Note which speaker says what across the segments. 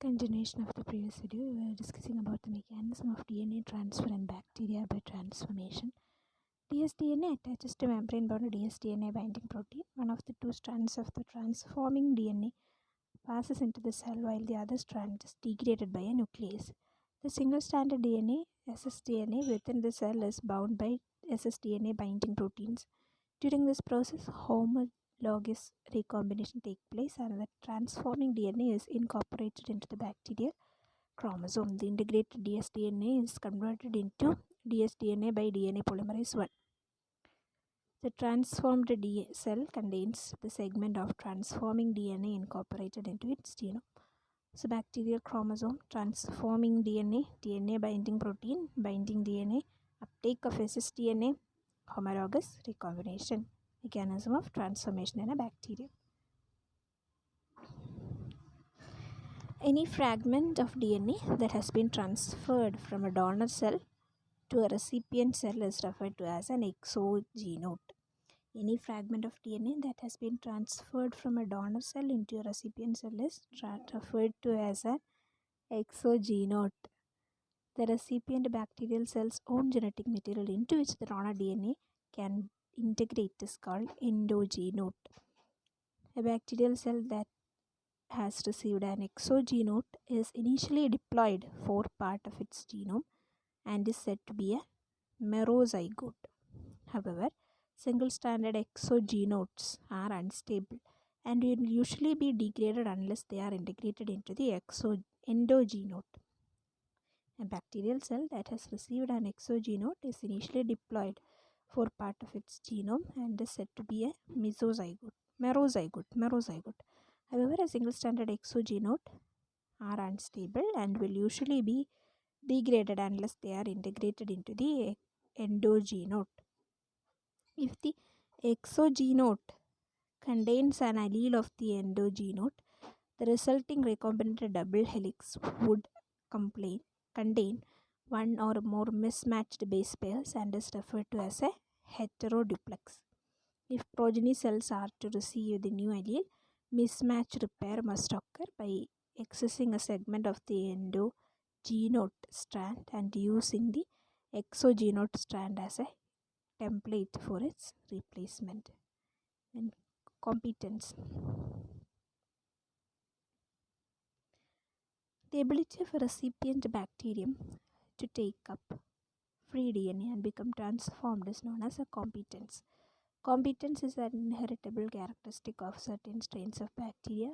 Speaker 1: Continuation of the previous video, we were discussing about the mechanism of DNA transfer in bacteria by transformation. dsDNA attaches to membrane-bound dsDNA binding protein. One of the two strands of the transforming DNA passes into the cell while the other strand is degraded by a nuclease. The single-stranded DNA, ssDNA, within the cell is bound by ssDNA binding proteins. During this process, homologous recombination takes place and the transforming DNA is incorporated into the bacterial chromosome. The integrated dsDNA is converted into dsDNA by DNA polymerase 1. The transformed cell contains the segment of transforming DNA incorporated into its genome. So, bacterial chromosome, transforming DNA, DNA binding protein, binding DNA, uptake of ssDNA, homologous recombination, mechanism of transformation in a bacterium. Any fragment of DNA that has been transferred from a donor cell to a recipient cell is referred to as an exogenote. Any fragment of DNA that has been transferred from a donor cell into a recipient cell is referred to as an exogenote. The recipient bacterial cell's own genetic material into which the donor DNA can integrate is called endogenote. A bacterial cell that has received an exogenote is initially diploid for part of its genome and is said to be a merozygote. However, single-stranded exogenotes are unstable and will usually be degraded unless they are integrated into the endogenote. A bacterial cell that has received an exogenote is initially diploid for part of its genome and is said to be a merozygote. However, a single-stranded exogenote are unstable and will usually be degraded unless they are integrated into the endogenote. If the exogenote contains an allele of the endogenote, the resulting recombinant double helix would contain one or more mismatched base pairs and is referred to as a heteroduplex. If progeny cells are to receive the new allele, mismatch repair must occur by accessing a segment of the endogenote strand and using the exogenote strand as a template for its replacement. And competence. The ability of a recipient bacterium to take up free DNA and become transformed is known as a competence. Competence is an inheritable characteristic of certain strains of bacteria.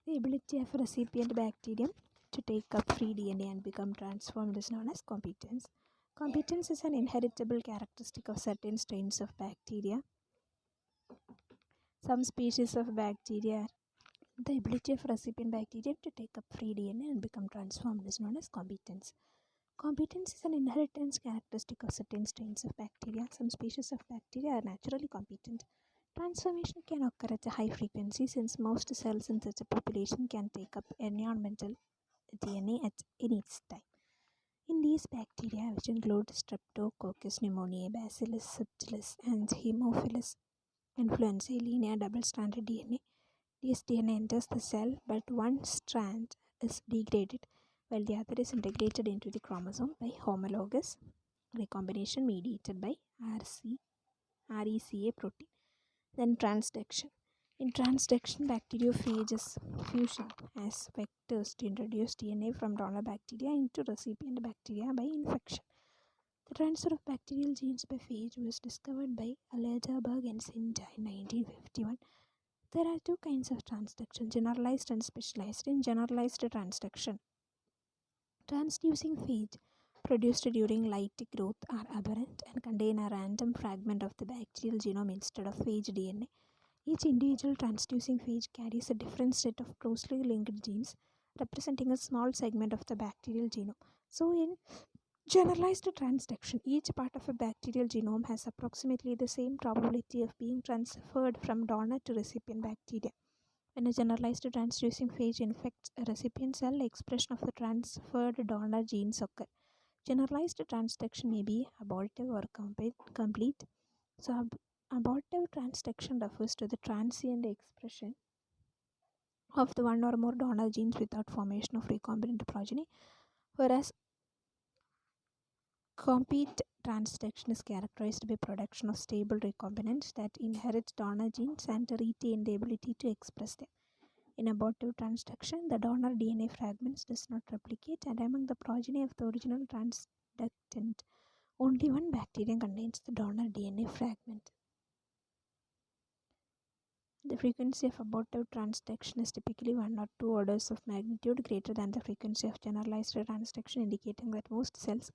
Speaker 1: The ability of a recipient bacterium to take up free DNA and become transformed is known as competence. Competence is an inheritable characteristic of certain strains of bacteria. Some species of bacteria, the ability of recipient bacterium to take up free DNA and become transformed is known as competence. Competence is an inheritance characteristic of certain strains of bacteria. Some species of bacteria are naturally competent. Transformation can occur at a high frequency since most cells in such a population can take up environmental DNA at any time. In these bacteria, which include Streptococcus pneumoniae, Bacillus subtilis, and Haemophilus influenzae, linear double-stranded DNA, dsDNA enters the cell, but one strand is degraded while the other is integrated into the chromosome by homologous recombination mediated by RECA protein. Then transduction. In transduction, bacteriophages fusion as vectors to introduce DNA from donor bacteria into recipient bacteria by infection. The transfer of bacterial genes by phage was discovered by Alederberg and Sinja in 1951. There are two kinds of transduction, generalized and specialized. In generalized transduction, transducing phage produced during light growth are aberrant and contain a random fragment of the bacterial genome instead of phage DNA. Each individual transducing phage carries a different set of closely linked genes representing a small segment of the bacterial genome. So in generalized transduction, each part of a bacterial genome has approximately the same probability of being transferred from donor to recipient bacteria. When a generalized transducing phage infects a recipient cell, expression of the transferred donor genes occur. Generalized transduction may be abortive or complete. So, abortive transduction refers to the transient expression of the one or more donor genes without formation of recombinant progeny, whereas complete transduction is characterized by production of stable recombinants that inherit donor genes and retain the ability to express them. In abortive transduction, the donor DNA fragments does not replicate, and among the progeny of the original transductant, only one bacterium contains the donor DNA fragment. The frequency of abortive transduction is typically 1 or 2 orders of magnitude greater than the frequency of generalized transduction, indicating that most cells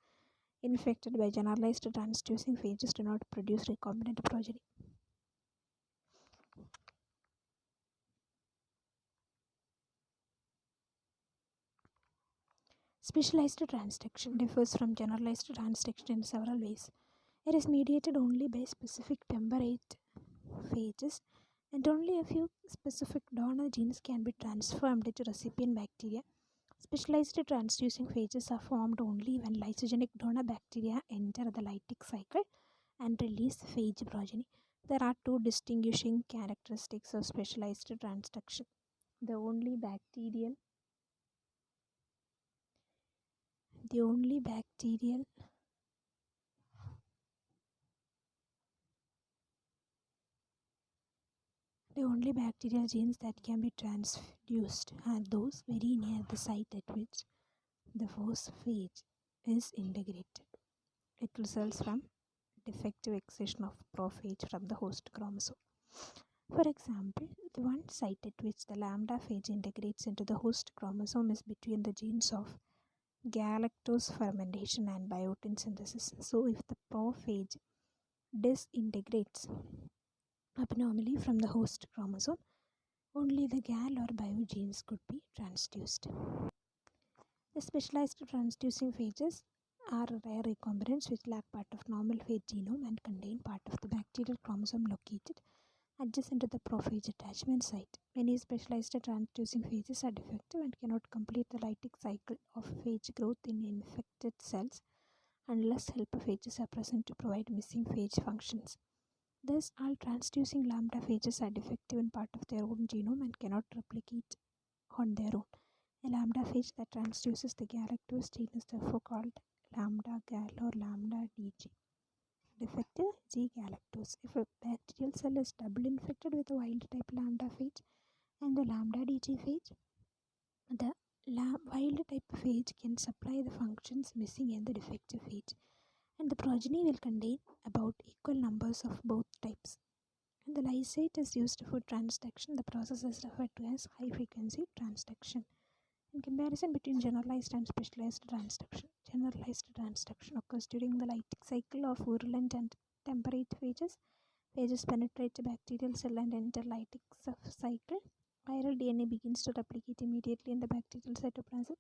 Speaker 1: infected by generalized transducing phages do not produce recombinant progeny. Specialized transduction differs from generalized transduction in several ways. It is mediated only by specific temperate phages, and only a few specific donor genes can be transformed into recipient bacteria. Specialized transducing phages are formed only when lysogenic donor bacteria enter the lytic cycle and release phage progeny. There are two distinguishing characteristics of specialized transduction. The only bacterial the only bacterial the only bacterial genes that can be transduced are those very near the site at which the phage is integrated. It results from defective excision of prophage from the host chromosome. For example, the one site at which the lambda phage integrates into the host chromosome is between the genes of galactose fermentation and biotin synthesis. So, if the prophage disintegrates abnormally from the host chromosome, only the gal or bio genes could be transduced. The specialized transducing phages are rare recombinants which lack part of normal phage genome and contain part of the bacterial chromosome located adjacent to the prophage attachment site. Many specialized transducing phages are defective and cannot complete the lytic cycle of phage growth in infected cells unless helper phages are present to provide missing phage functions. Thus, all transducing lambda phages are defective in part of their own genome and cannot replicate on their own. A lambda phage that transduces the galactose gene is therefore called lambda gal or lambda DG. Defective G galactose. If a bacterial cell is double infected with a wild type lambda phage and the lambda DG phage, the wild type phage can supply the functions missing in the defective phage, and the progeny will contain about equal numbers of both types. And the lysate is used for transduction. The process is referred to as high frequency transduction. In comparison between generalized and specialized transduction, generalized transduction occurs during the lytic cycle of virulent and temperate phages. Phages penetrate the bacterial cell and enter lytic cycle. Viral DNA begins to replicate immediately in the bacterial cytoplasm.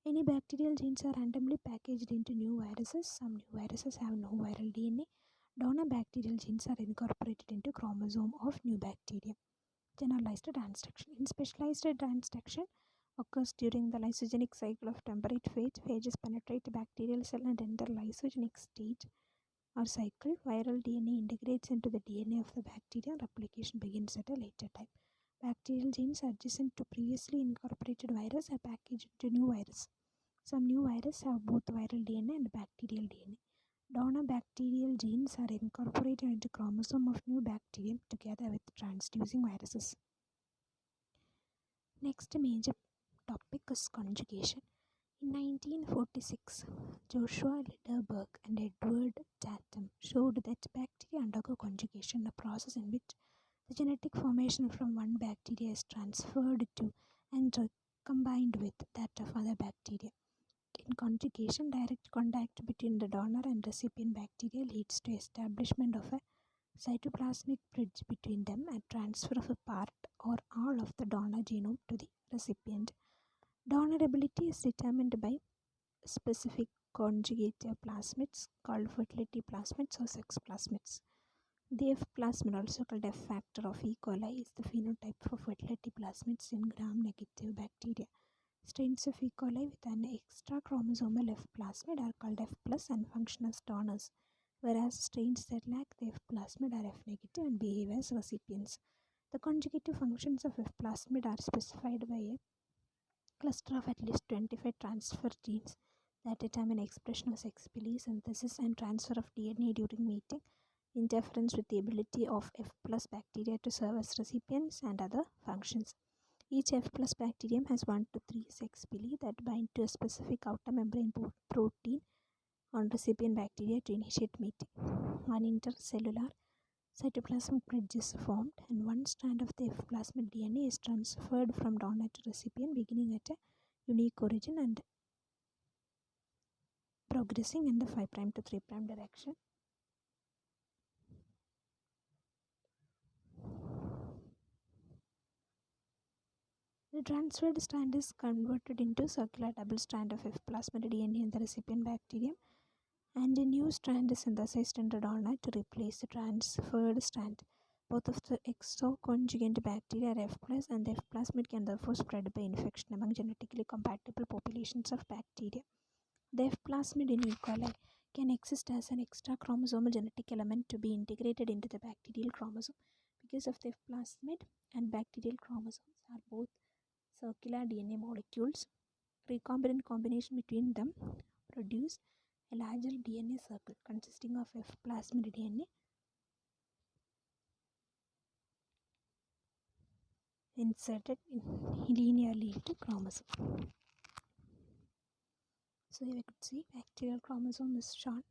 Speaker 1: Many bacterial genes are randomly packaged into new viruses. Some new viruses have no viral DNA. Donor bacterial genes are incorporated into chromosome of new bacteria. Generalized transduction. In specialized transduction occurs during the lysogenic cycle of temperate phage. Phages penetrate the bacterial cell and enter lysogenic stage or cycle. Viral DNA integrates into the DNA of the bacteria. Replication begins at a later time. Bacterial genes adjacent to previously incorporated virus are packaged into new virus. Some new viruses have both viral DNA and bacterial DNA. Donor bacterial genes are incorporated into chromosome of new bacterium together with transducing viruses. Next major topic is conjugation. In 1946, Joshua Lederberg and Edward Tatum showed that bacteria undergo conjugation, a process in which the genetic formation from one bacteria is transferred to and combined with that of other bacteria. In conjugation, direct contact between the donor and recipient bacteria leads to establishment of a cytoplasmic bridge between them and transfer of a part or all of the donor genome to the recipient. Donor ability is determined by specific conjugative plasmids called fertility plasmids or sex plasmids. The F plasmid, also called F factor of E. coli, is the phenotype for fertility plasmids in gram-negative bacteria. Strains of E. coli with an extra chromosomal F plasmid are called F plus and function as donors, whereas strains that lack the F plasmid are F negative and behave as recipients. The conjugative functions of F plasmid are specified by a cluster of at least 25 transfer genes that determine expression of sex pili, synthesis, and transfer of DNA during mating, interference with the ability of F plus bacteria to serve as recipients, and other functions. Each F plus bacterium has 1 to 3 sex pili that bind to a specific outer membrane protein on recipient bacteria to initiate mating. An intercellular cytoplasmic bridge is formed, and one strand of the F plasmid DNA is transferred from donor to recipient, beginning at a unique origin and progressing in the 5' to 3' direction. The transferred strand is converted into circular double strand of F plasmid DNA in the recipient bacterium, and a new strand is synthesized in the donor to replace the transferred strand. Both of the exoconjugate bacteria are F plus, and the F plasmid can therefore spread by infection among genetically compatible populations of bacteria. The F plasmid in E. coli can exist as an extra chromosomal genetic element to be integrated into the bacterial chromosome. Because of the F plasmid and bacterial chromosomes are both circular DNA molecules, recombinant combination between them produce a larger DNA circle consisting of F plasmid DNA inserted linearly into chromosome. So here we could see bacterial chromosome is shown.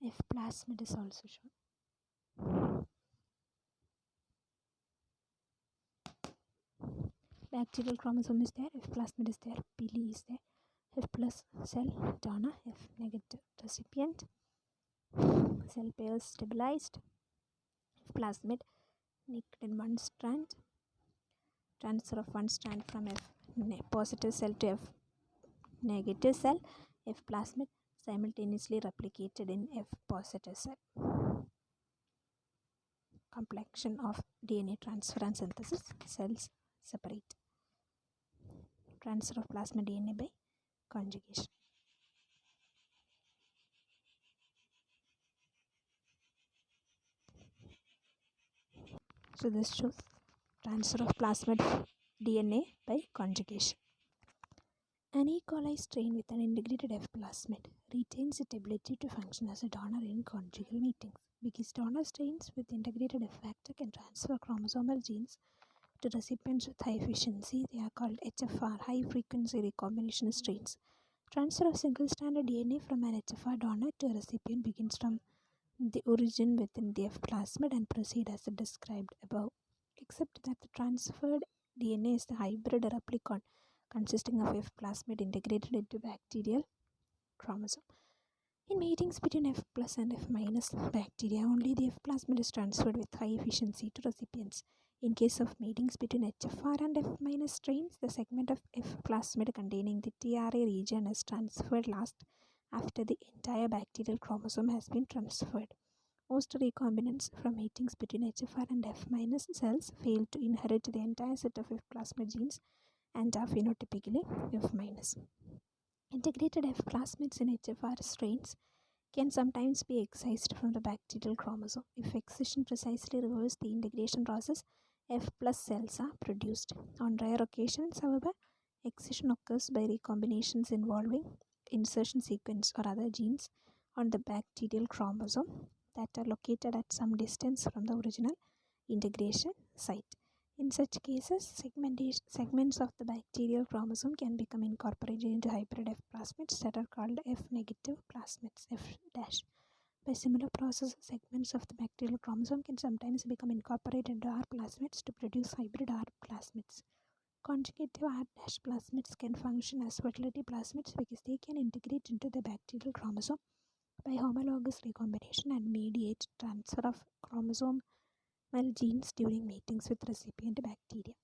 Speaker 1: F plasmid is also shown. Bacterial chromosome is there, F plasmid is there, pili is there, F plus cell donor, F negative recipient, cell pairs stabilized, F plasmid nicked in one strand, transfer of one strand from F positive cell to F negative cell, F plasmid simultaneously replicated in F positive cell. Complexion of DNA transfer and synthesis, cells separate. Transfer of plasmid DNA by conjugation. So this shows transfer of plasmid DNA by conjugation. An E. coli strain with an integrated F plasmid retains its ability to function as a donor in conjugal meetings. Because donor strains with integrated F factor can transfer chromosomal genes to recipients with high efficiency, they are called HFR, high frequency recombination strains. Transfer of single-stranded DNA from an HFR donor to a recipient begins from the origin within the F plasmid and proceed as described above, except that the transferred DNA is the hybrid replicon consisting of F plasmid integrated into bacterial chromosome. In meetings between F plus and F minus bacteria, only the F plasmid is transferred with high efficiency to recipients. In case of meetings between HFR and F minus strains, the segment of F plasmid containing the TRA region is transferred last after the entire bacterial chromosome has been transferred. Most recombinants from meetings between HFR and F minus cells fail to inherit the entire set of F plasmid genes and are phenotypically F minus. Integrated F plasmids in HFR strains can sometimes be excised from the bacterial chromosome. If excision precisely reverses the integration process, F plus cells are produced. On rare occasions, however, excision occurs by recombinations involving insertion sequence or other genes on the bacterial chromosome that are located at some distance from the original integration site. In such cases, segments of the bacterial chromosome can become incorporated into hybrid F plasmids that are called F negative plasmids, F dash. By similar process, segments of the bacterial chromosome can sometimes become incorporated into R plasmids to produce hybrid R plasmids. Conjugative R dash plasmids can function as fertility plasmids because they can integrate into the bacterial chromosome by homologous recombination and mediate transfer of chromosomal genes during meetings with recipient bacteria.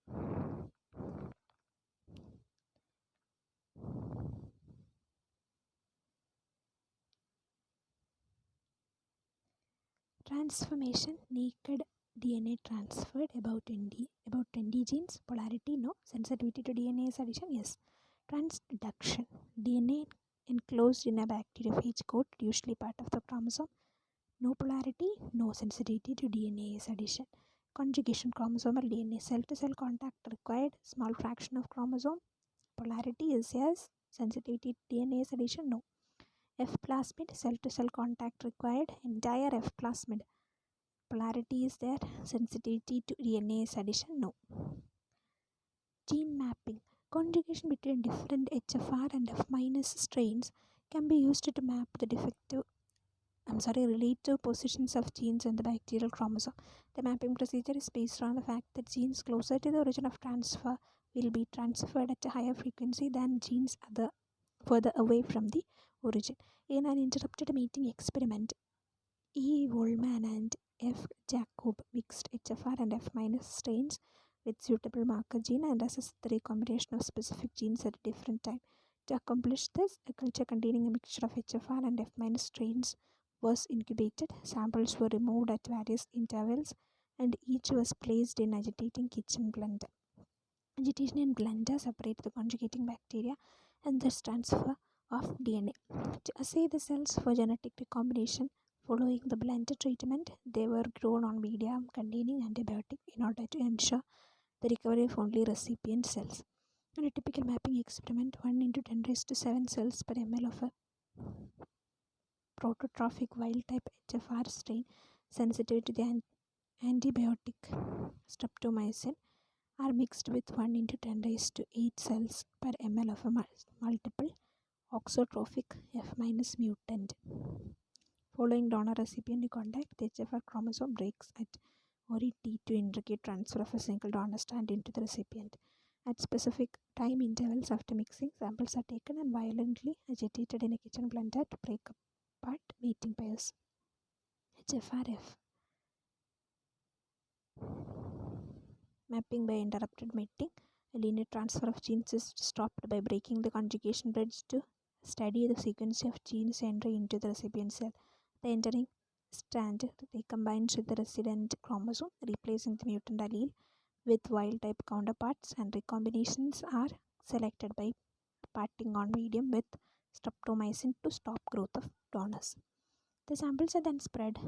Speaker 1: Transformation naked DNA transferred about 20 genes. Polarity no. Sensitivity to DNA's addition yes. Transduction. DNA enclosed in a bacteriophage coat, usually part of the chromosome. No polarity, no sensitivity to DNA's addition. Conjugation. Chromosomal DNA. Cell to cell contact required. Small fraction of chromosome. Polarity is yes. Sensitivity to DNA's addition no. F plasmid. Cell to cell contact required. Entire F plasmid. Polarity is there. Sensitivity to DNA's addition no. Gene mapping. Conjugation between different HFR and F minus strains can be used to map the relative positions of genes in the bacterial chromosome. The mapping procedure is based on the fact that genes closer to the origin of transfer will be transferred at a higher frequency than genes further away from the origin. In an interrupted mating experiment, E. Wollman and F. Jacob mixed HFR and F minus strains with suitable marker gene and assessed the recombination of specific genes at a different time. To accomplish this, a culture containing a mixture of HFR and F minus strains was incubated. Samples were removed at various intervals and each was placed in agitating kitchen blender. Agitation in blender separates the conjugating bacteria and thus transfer of DNA. To assay the cells for genetic recombination, following the blender treatment, they were grown on medium containing antibiotic in order to ensure the recovery of only recipient cells. In a typical mapping experiment, 1 into 10 raised to 7 cells per ml of a prototrophic wild-type HFR strain sensitive to the antibiotic streptomycin are mixed with 1 into 10 raised to 8 cells per ml of a multiple oxotrophic F minus mutant. Following donor-recipient contact, the HFR chromosome breaks at ORI-T to indicate transfer of a single donor strand into the recipient. At specific time intervals after mixing, samples are taken and violently agitated in a kitchen blender to break apart mating pairs. HFRF. Mapping by interrupted mating. A linear transfer of genes is stopped by breaking the conjugation bridge to study the sequence of genes entry into the recipient cell. The entering strand recombines with the resident chromosome, replacing the mutant allele with wild-type counterparts, and recombinations are selected by parting on medium with streptomycin to stop growth of donors. The samples are then spread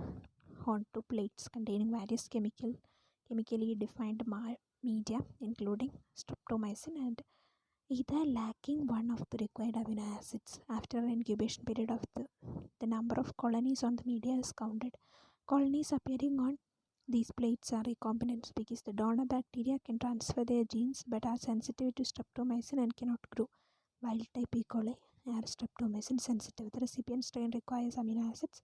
Speaker 1: onto plates containing various chemically defined media, including streptomycin, and either lacking one of the required amino acids. After an incubation period of the number of colonies on the media is counted. Colonies appearing on these plates are recombinants because the donor bacteria can transfer their genes but are sensitive to streptomycin and cannot grow. Wild type E. coli are streptomycin sensitive. The recipient strain requires amino acids.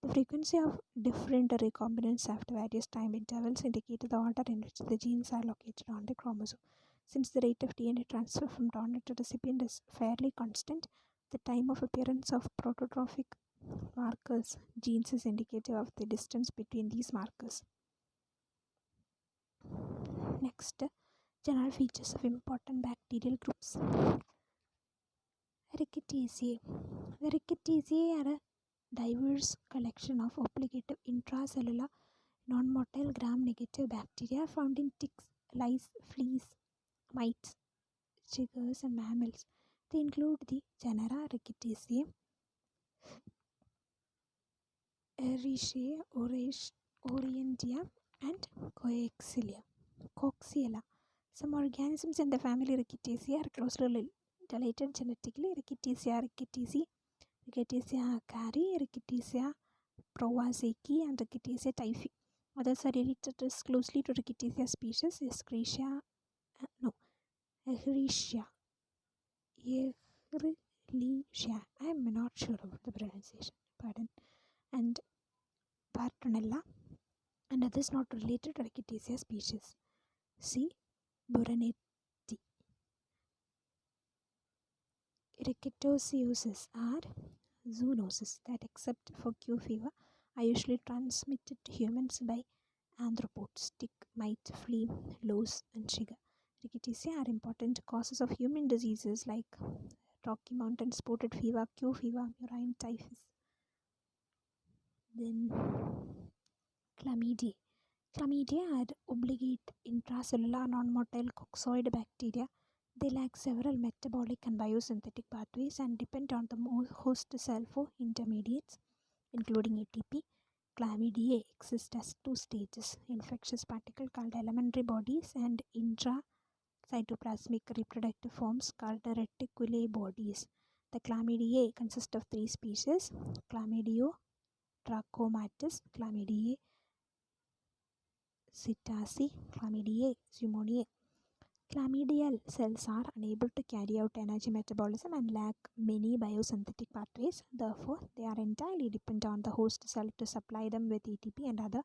Speaker 1: The frequency of different recombinants after various time intervals indicate the order in which the genes are located on the chromosome. Since the rate of DNA transfer from donor to recipient is fairly constant, the time of appearance of prototrophic markers genes is indicative of the distance between these markers. Next, general features of important bacterial groups. Rickettsia. The Rickettsia are a diverse collection of obligative intracellular non-motile gram-negative bacteria found in ticks, lice, fleas, mites, chiggers, and mammals. They include the genera Rickettsia, Ericaceae, Orientia, and Coxiella. Some organisms in the family Rickettsia are closely related genetically. Rickettsia rickettsii, Rickettsia cari, Rickettsia provazekii, and Rickettsia typhi. Others are related closely to Rickettsia species, Escherichia. I am not sure about the pronunciation, pardon. And Bartonella, and others not related to Rickettsia species. See Buranetti. Rickettsiosis are zoonoses that, except for Q fever, are usually transmitted to humans by arthropods, tick, mite, flea, louse, and sugar. Rickettsia are important causes of human diseases like Rocky Mountain spotted fever, Q fever, murine typhus. Then chlamydia. Chlamydia are obligate intracellular non-motile coccoid bacteria. They lack several metabolic and biosynthetic pathways and depend on the host cell for intermediates, including ATP. Chlamydia exist as two stages: infectious particle called elementary bodies and intracytoplasmic reproductive forms called reticuli bodies. The Chlamydia consist of three species: Chlamydia trachomatis, Chlamydia psittaci, Chlamydia pneumoniae. Chlamydial cells are unable to carry out energy metabolism and lack many biosynthetic pathways. Therefore, they are entirely dependent on the host cell to supply them with ATP and other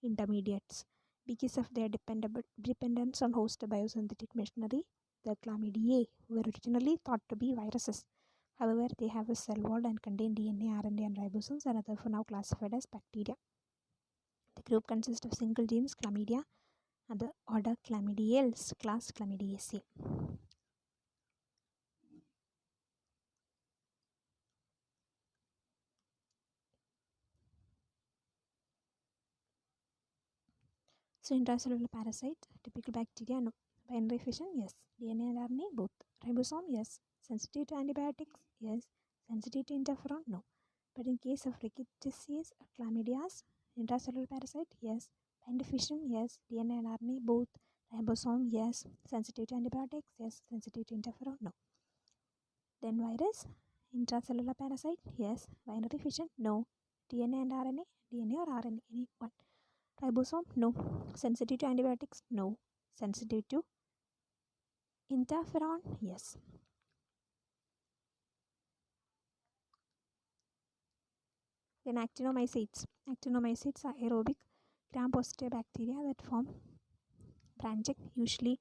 Speaker 1: intermediates. Because of their dependence on host biosynthetic machinery, the Chlamydia were originally thought to be viruses. However, they have a cell wall and contain DNA, RNA, and ribosomes and are therefore now classified as bacteria. The group consists of single genes Chlamydia and the order Chlamydiales, class Chlamydiaceae. So intracellular parasite, typical bacteria, no. Binary fission, yes. DNA and RNA, both. Ribosome, yes. Sensitive to antibiotics, yes. Sensitive to interferon, no. But in case of rickettsia, chlamydias, intracellular parasite, yes. Binary fission, yes. DNA and RNA, both. Ribosome, yes. Sensitive to antibiotics, yes. Sensitive to interferon, no. Then virus, intracellular parasite, yes. Binary fission, no. DNA and RNA, DNA or RNA, any one. Ribosome, no. Sensitive to antibiotics, no. Sensitive to interferon, yes. Then actinomycetes. Actinomycetes are aerobic gram-positive bacteria that form branching, usually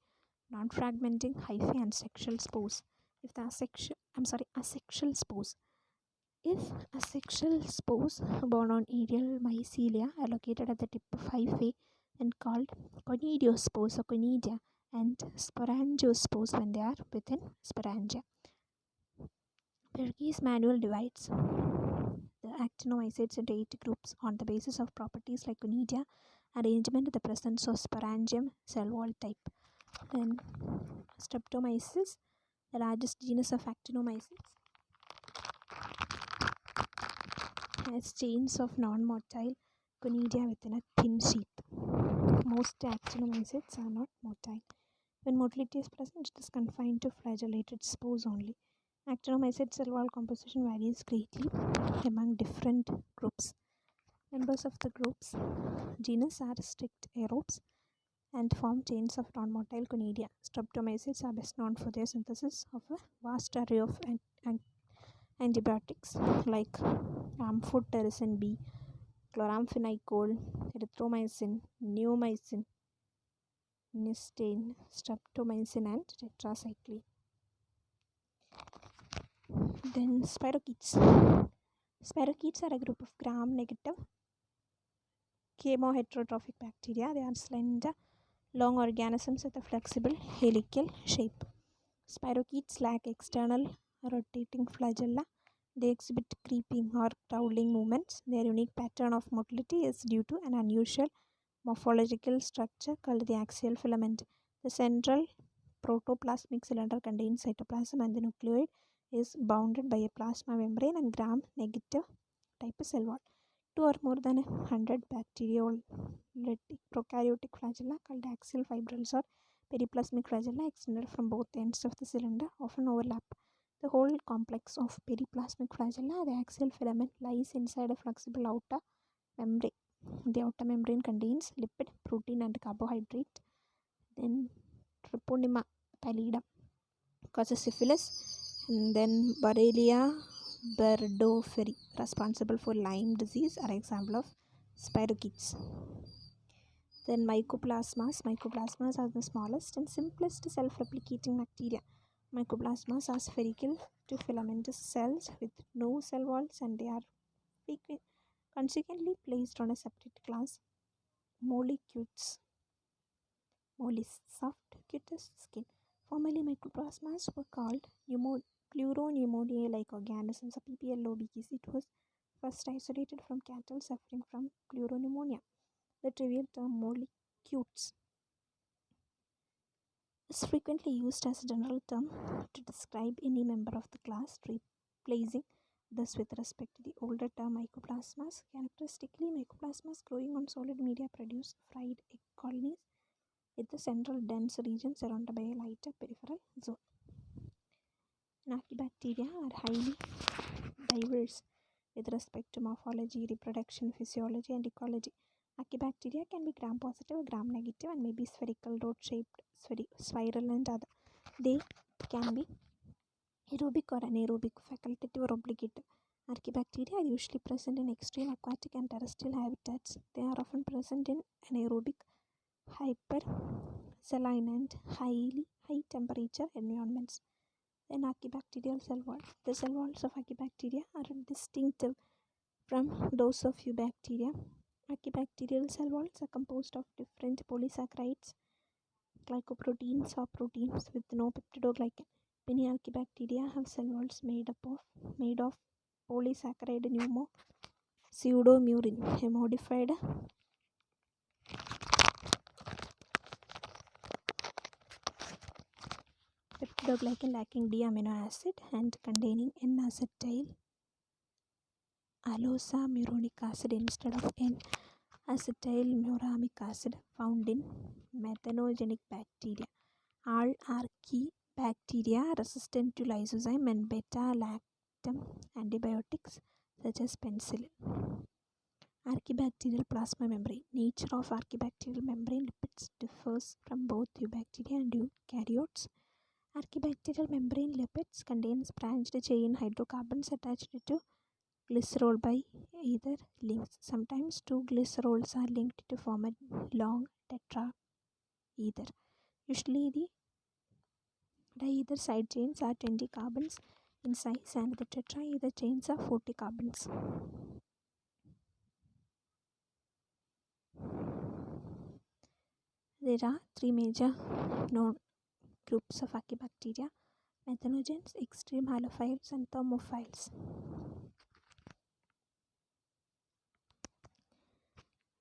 Speaker 1: non-fragmenting hyphae and sexual spores. If the asexual spores. If asexual spores born on aerial mycelia are located at the tip of hyphae and called conidiospores or conidia, and sporangiospores when they are within sporangia. Bergey's manual divides the actinomycetes into 8 groups on the basis of properties like conidia, arrangement, the presence of sporangium, cell wall type. Then Streptomyces, the largest genus of actinomycetes, has chains of non-motile conidia within a thin sheath. Most actinomycetes are not motile. When motility is present, it is confined to flagellated spores only. Actinomycete cell wall composition varies greatly among different groups. Members of the groups genus are strict aerobes and form chains of non-motile conidia. Streptomycetes are best known for their synthesis of a vast array of antibiotics like amphotericin B, chloramphenicol, erythromycin, neomycin, nystatin, streptomycin, and tetracycline. Then spirochetes. Spirochetes are a group of gram-negative chemoheterotrophic bacteria. They are slender, long organisms with a flexible helical shape. Spirochetes lack external rotating flagella. They exhibit creeping or crawling movements. Their unique pattern of motility is due to an unusual morphological structure called the axial filament. The central protoplasmic cylinder contains cytoplasm and the nucleoid is bounded by a plasma membrane and gram-negative type cell wall. 2 or more than 100 bacteriolytic prokaryotic flagella called axial fibrils or periplasmic flagella extended from both ends of the cylinder often overlap. The whole complex of periplasmic flagella, the axial filament, lies inside a flexible outer membrane. The outer membrane contains lipid, protein, and carbohydrate. Then Treponema pallidum causes syphilis, and then Borrelia burgdorferi, responsible for Lyme disease, are example of spirochetes. Then mycoplasmas. Mycoplasmas are the smallest and simplest self-replicating bacteria. Mycoplasmas are spherical to filamentous cells with no cell walls, and they are consequently placed on a separate class, mollicutes. Mollis, soft cutaneous skin. Formerly, mycoplasmas were called pleuropneumoniae-like organisms, or PPLO, because it was first isolated from cattle suffering from pleuropneumonia. The trivial term molecules is frequently used as a general term to describe any member of the class, replacing this with respect to the older term mycoplasmas. Characteristically, mycoplasmas growing on solid media produce fried egg colonies with the central dense region surrounded by a lighter peripheral zone. Archaebacteria are highly diverse with respect to morphology, reproduction, physiology, and ecology. Archaebacteria can be gram positive, gram negative, and may be spherical, rod shaped, spiral, and other. They can be aerobic or anaerobic, facultative or obligative. Archaebacteria are usually present in extreme aquatic and terrestrial habitats. They are often present in anaerobic, hypersaline, and high temperature environments. Then archaebacterial cell wall. The cell walls of archaebacteria are distinctive from those of eubacteria. Archaebacterial cell walls are composed of different polysaccharides, glycoproteins or proteins with no peptidoglycan. Many archaebacteria have cell walls made of polysaccharide pseudomurin, a modified peptidoglycan lacking D amino acid and containing N-acetyl allosamuronic acid instead of N-acetylmuramic acid found in methanogenic bacteria. All archaebacteria are resistant to lysozyme and beta-lactam antibiotics such as penicillin. Archaebacterial plasma membrane. Nature of archaebacterial membrane lipids differs from both eubacteria and eukaryotes. Archaebacterial membrane lipids contains branched chain hydrocarbons attached to glycerol by either links. Sometimes two glycerols are linked to form a long tetraether. Usually the diether side chains are 20 carbons in size and the tetraether chains are 40 carbons. There are three major known groups of archaebacteria: methanogens, extreme halophiles, and thermophiles.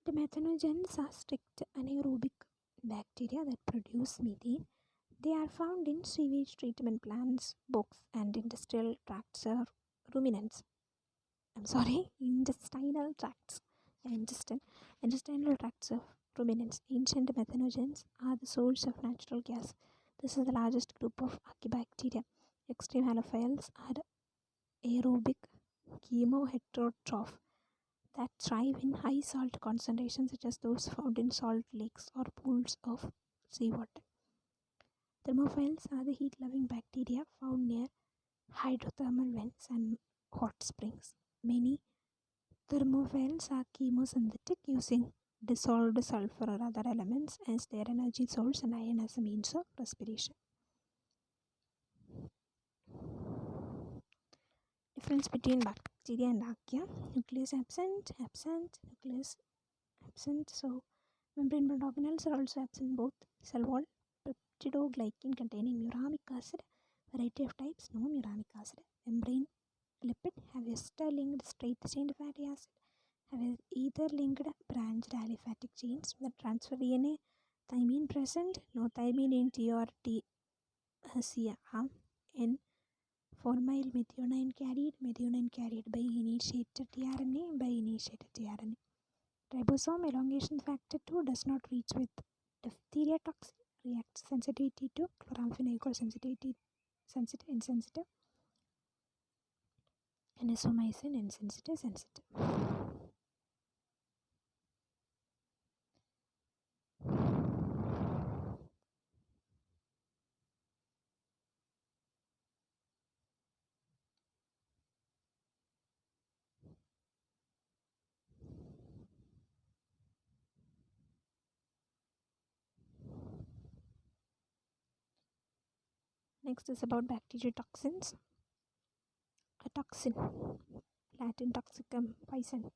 Speaker 1: The methanogens are strict anaerobic bacteria that produce methane. They are found in sewage treatment plants, books, and industrial tracts or ruminants. Intestinal tracts. Intestinal tracts of ruminants. Ancient methanogens are the source of natural gas. This is the largest group of archaebacteria. Extreme halophiles are aerobic chemoheterotroph that thrive in high salt concentrations such as those found in salt lakes or pools of seawater. Thermophiles are the heat-loving bacteria found near hydrothermal vents and hot springs. Many thermophiles are chemosynthetic, using dissolved sulfur or other elements as their energy source and iron as a means of respiration. Difference between bacteria and archaea. Nucleus absent, nucleus absent. So membrane organelles are also absent. Both cell wall, peptidoglycan containing muramic acid, variety of types, no muramic acid. Membrane lipid have ester linked straight chained fatty acid, have either linked branched aliphatic chains with transfer DNA, thymine present, no thymine in T or T N formyl methionine carried by initiated tRNA. Ribosome elongation factor 2 does not reach with diphtheria toxin, reacts sensitivity to chloramphenicol insensitive, anisomycin insensitive. Next is about bacteria toxins. A toxin, Latin toxicum, poison,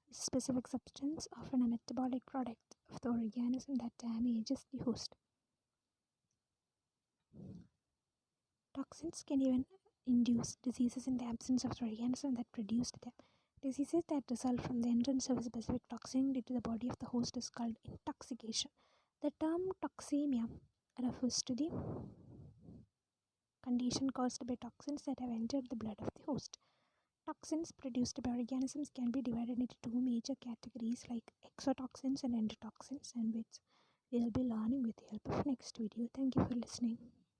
Speaker 1: is a specific substance, often a metabolic product of the organism that damages the host. Toxins can even induce diseases in the absence of the organism that produced them. Diseases that result from the entrance of a specific toxin into the body of the host is called intoxication. The term toxemia refers to the condition caused by toxins that have entered the blood of the host. Toxins produced by organisms can be divided into two major categories like exotoxins and endotoxins, and which we'll be learning with the help of next video. Thank you for listening.